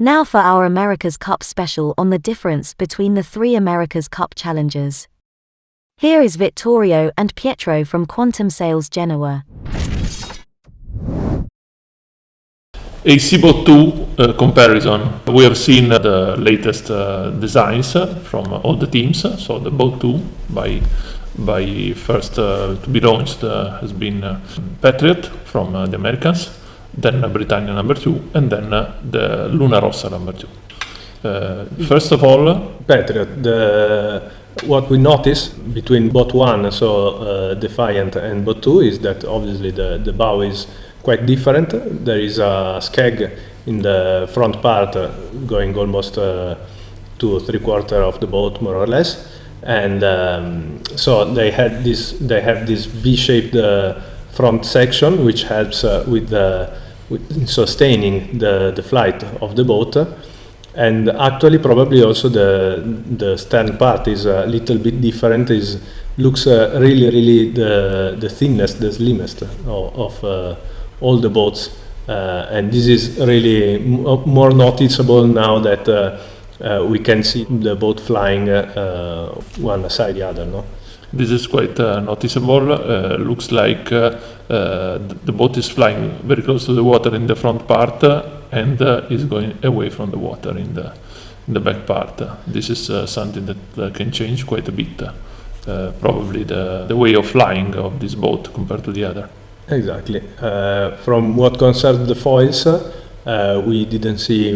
Now for our America's Cup special on the difference between the three America's Cup challengers. Here is Vittorio and Pietro from Quantum Sales Genoa. AC Boat 2 comparison. We have seen the latest designs from all the teams. So the Boat 2 by first to be launched has been Patriot from the Americans, then Britannia number 2, and then the Rossa number 2. First of all, Patriot. What we notice between Boat 1, so Defiant, and Boat 2 is that obviously the bow is quite different. There is a skeg in the front part going almost to 3/4 of the boat, more or less, and so they have this V-shaped front section, which helps with sustaining the flight of the boat. And actually, probably also the stern part is a little bit different. Looks really the thinnest, the slimmest of all the boats, and this is really more noticeable now that we can see the boat flying one aside the other. No, this is quite noticeable. Looks like the boat is flying very close to the water in the front part and is going away from the water in the back part. This is something that can change quite a bit. Probably the way of flying of this boat compared to the other. Exactly. From what concerns the foils, we didn't see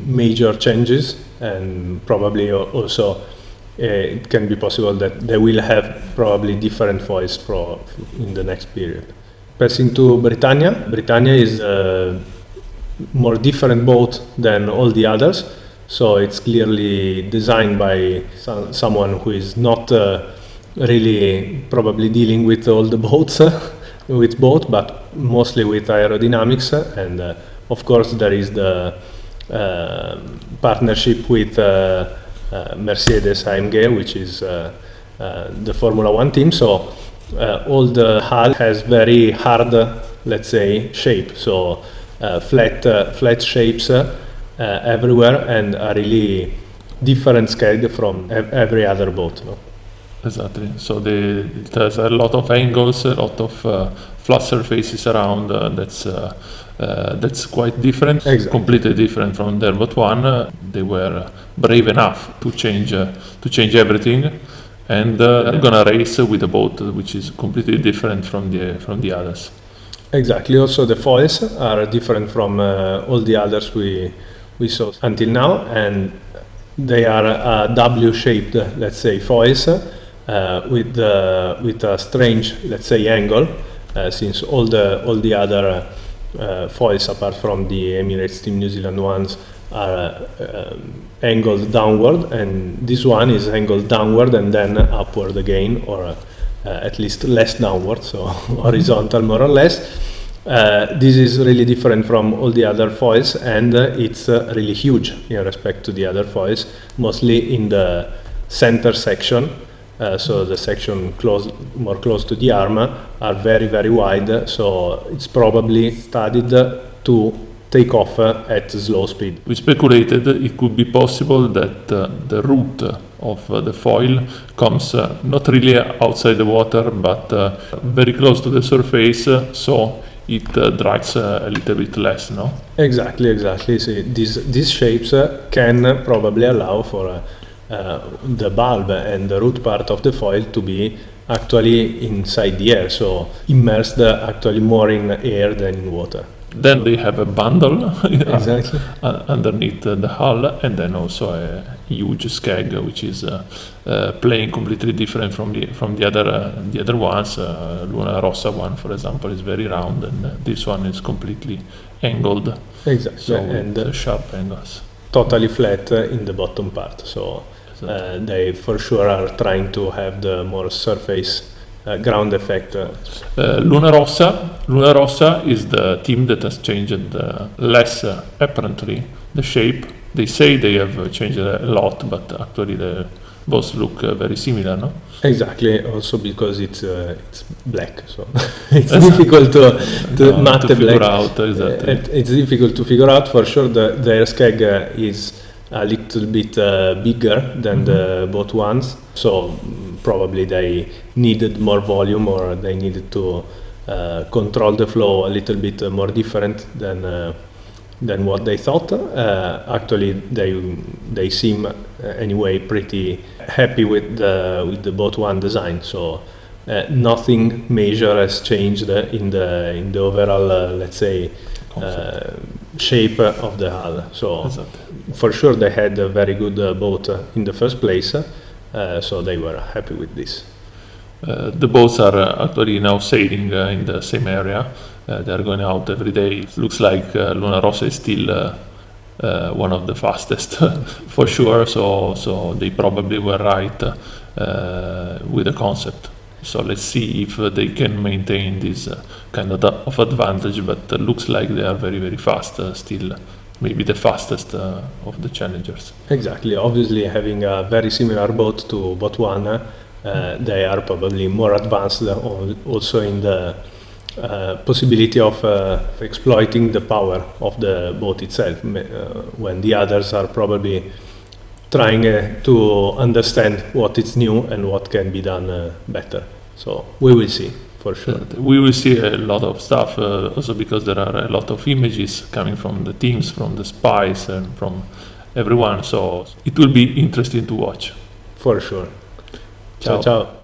major changes, and probably also it can be possible that they will have probably different foils in the next period. Passing to Britannia. Britannia is a more different boat than all the others, so it's clearly designed by someone who is not really probably dealing with all the boats. With both, but mostly with aerodynamics, and of course there is the partnership with Mercedes AMG, which is the Formula One team. So all the hull has very hard, let's say, shape. So flat shapes everywhere, and a really different scale from every other boat. No? Exactly. So it has a lot of angles, a lot of flat surfaces around. That's quite different. Exactly. Completely different from their Boat 1. They were brave enough to change everything, and they're gonna race with a boat which is completely different from the others. Exactly. Also, the foils are different from all the others we saw until now, and they are W-shaped, let's say, foils. With a strange, let's say, angle, since all the other foils, apart from the Emirates Team New Zealand ones, are angled downward, and this one is angled downward and then upward again, or at least less downward, so horizontal more or less. This is really different from all the other foils, and it's really huge in respect to the other foils, mostly in the center section. So the section more close to the arm are very wide, so it's probably studied to take off at slow speed. We speculated it could be possible that the root of the foil comes not really outside the water, but very close to the surface, so it drags a little bit less, no? Exactly. See, these shapes can probably allow for the bulb and the root part of the foil to be actually inside the air, so immersed actually more in air than in water. Then they have a bundle Exactly. underneath the hull, and then also a huge skeg, which is playing completely different from the other ones. Rossa one, for example, is very round, and this one is completely angled. Exactly. So and with sharp angles. Totally flat in the bottom part. So they for sure are trying to have the more surface ground effect. Luna Rossa is the team that has changed less, apparently, the shape. They say they have changed a lot, but actually the both look very similar, no? Exactly. Also because it's black, so it's difficult to matte to figure black. out exactly. It's difficult to figure out. For sure, their skeg is a little bit bigger than the both ones, so probably they needed more volume, or they needed to control the flow a little bit more different than what they thought. Actually, they seem anyway pretty happy with the both one design. So nothing major has changed in the overall, let's say, shape of the hull. So Exactly. for sure they had a very good boat in the first place. So they were happy with this. The boats are actually now sailing in the same area. They are going out every day. It looks like Luna Rossa is still one of the fastest for sure. So they probably were right with the concept. So let's see if they can maintain this kind of advantage. But looks like they are very, very fast still. Maybe the fastest of the challengers. Exactly. Obviously, having a very similar boat to Botswana, they are probably more advanced also in the possibility of exploiting the power of the boat itself, when the others are probably trying to understand what is new and what can be done better. So we will see, for sure. We will see a lot of stuff also because there are a lot of images coming from the teams, from the spies, and from everyone. So it will be interesting to watch. For sure. Ciao. Ciao, ciao.